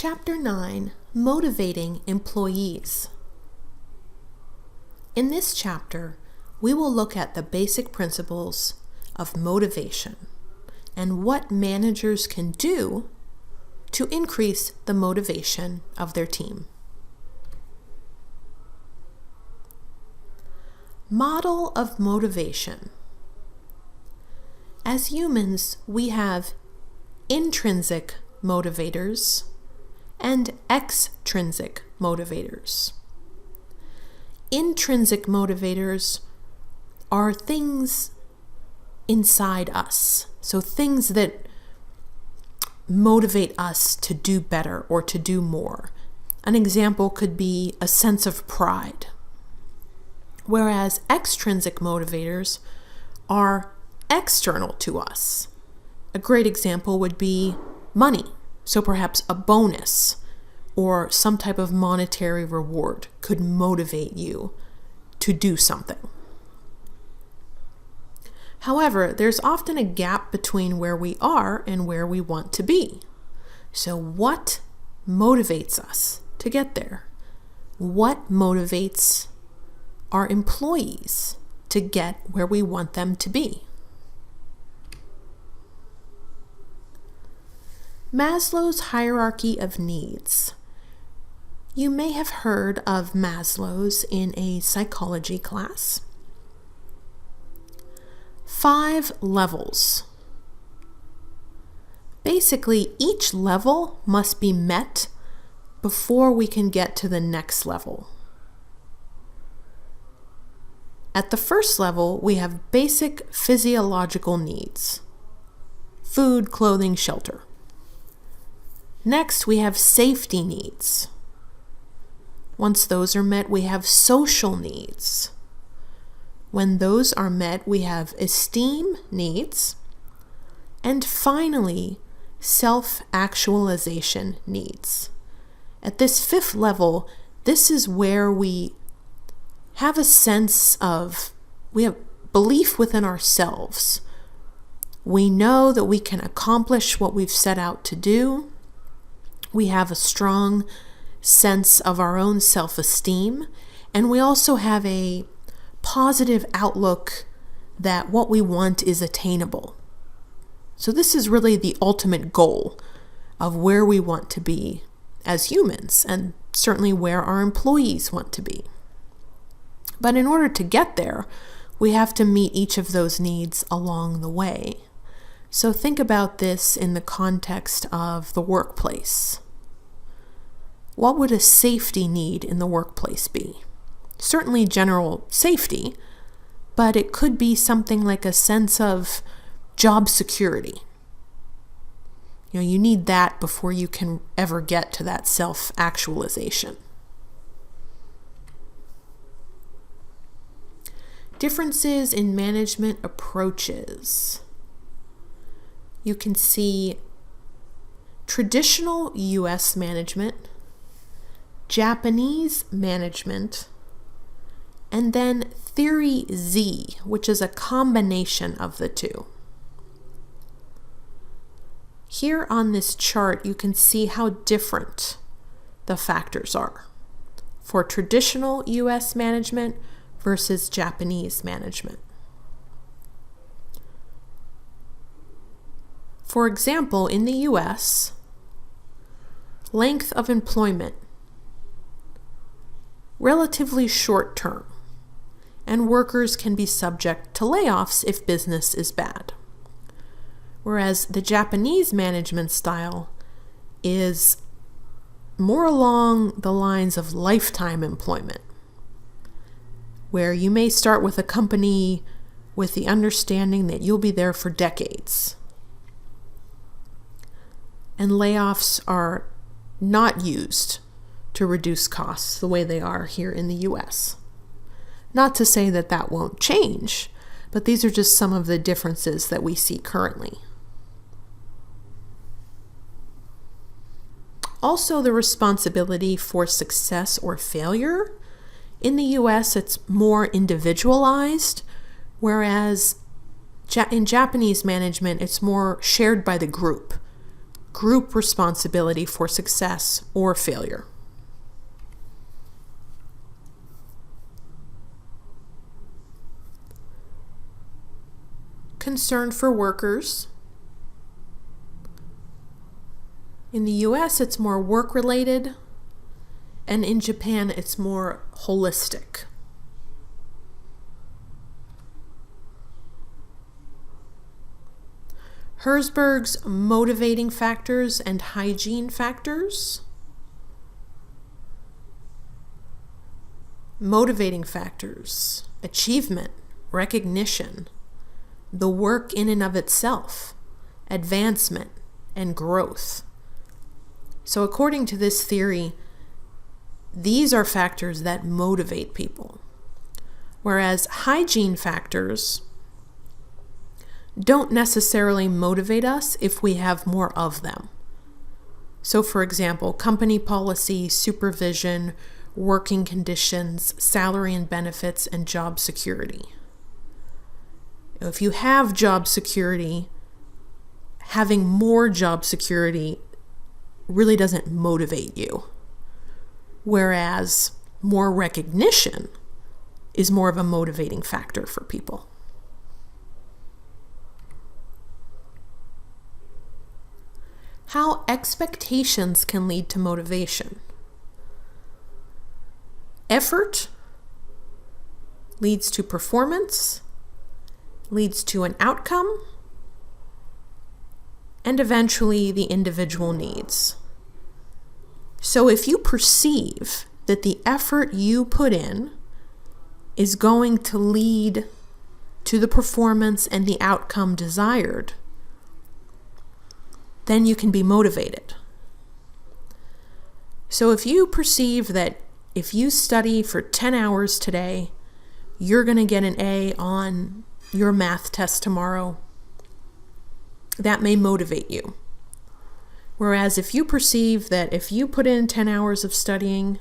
Chapter 9, Motivating Employees. In this chapter, we will look at the basic principles of motivation and what managers can do to increase the motivation of their team. Model of motivation. As humans, we have intrinsic motivators and extrinsic motivators. Intrinsic motivators are things inside us, so things that motivate us to do better or to do more. An example could be a sense of pride, whereas extrinsic motivators are external to us. A great example would be money. So perhaps a bonus or some type of monetary reward could motivate you to do something. However, there's often a gap between where we are and where we want to be. So what motivates us to get there? What motivates our employees to get where we want them to be? Maslow's hierarchy of needs. You may have heard of Maslow's in a psychology class. 5 levels. Basically, each level must be met before we can get to the next level. At the first level, we have basic physiological needs: food, clothing, shelter. Next, we have safety needs. Once those are met, we have social needs. When those are met, we have esteem needs. And finally, self-actualization needs. At this 5th level, this is where we have a sense of, we have belief within ourselves. We know that we can accomplish what we've set out to do. We have a strong sense of our own self-esteem, and we also have a positive outlook that what we want is attainable. So this is really the ultimate goal of where we want to be as humans, and certainly where our employees want to be. But in order to get there, we have to meet each of those needs along the way. So think about this in the context of the workplace. What would a safety need in the workplace be? Certainly general safety, but it could be something like a sense of job security. You need that before you can ever get to that self-actualization. Differences in management approaches. You can see traditional U.S. management, Japanese management, and then Theory Z, which is a combination of the two. Here on this chart, you can see how different the factors are for traditional U.S. management versus Japanese management. For example, in the U.S., length of employment, relatively short term, and workers can be subject to layoffs if business is bad. Whereas the Japanese management style is more along the lines of lifetime employment, where you may start with a company with the understanding that you'll be there for decades. And layoffs are not used to reduce costs the way they are here in the US. Not to say that that won't change, but these are just some of the differences that we see currently. Also, the responsibility for success or failure. In the US, it's more individualized, whereas in Japanese management, it's more shared by the group. group responsibility for success or failure. Concern for workers. In the US, it's more work-related, and in Japan, it's more holistic. Herzberg's motivating factors and hygiene factors. Motivating factors: achievement, recognition, the work in and of itself, advancement, and growth. So according to this theory, these are factors that motivate people, whereas hygiene factors don't necessarily motivate us if we have more of them. So for example, company policy, supervision, working conditions, salary and benefits, and job security. If you have job security, having more job security really doesn't motivate you. Whereas more recognition is more of a motivating factor for people. How expectations can lead to motivation. Effort leads to performance, leads to an outcome, and eventually the individual needs. So if you perceive that the effort you put in is going to lead to the performance and the outcome desired, then you can be motivated. So if you perceive that if you study for 10 hours today, you're going to get an A on your math test tomorrow, that may motivate you. Whereas if you perceive that if you put in 10 hours of studying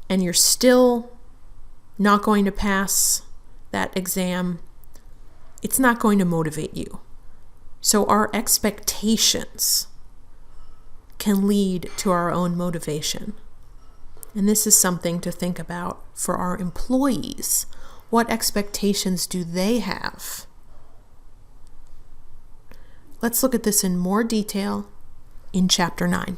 and you're still not going to pass that exam, it's not going to motivate you. So our expectations can lead to our own motivation. And this is something to think about for our employees. What expectations do they have? Let's look at this in more detail in Chapter 9.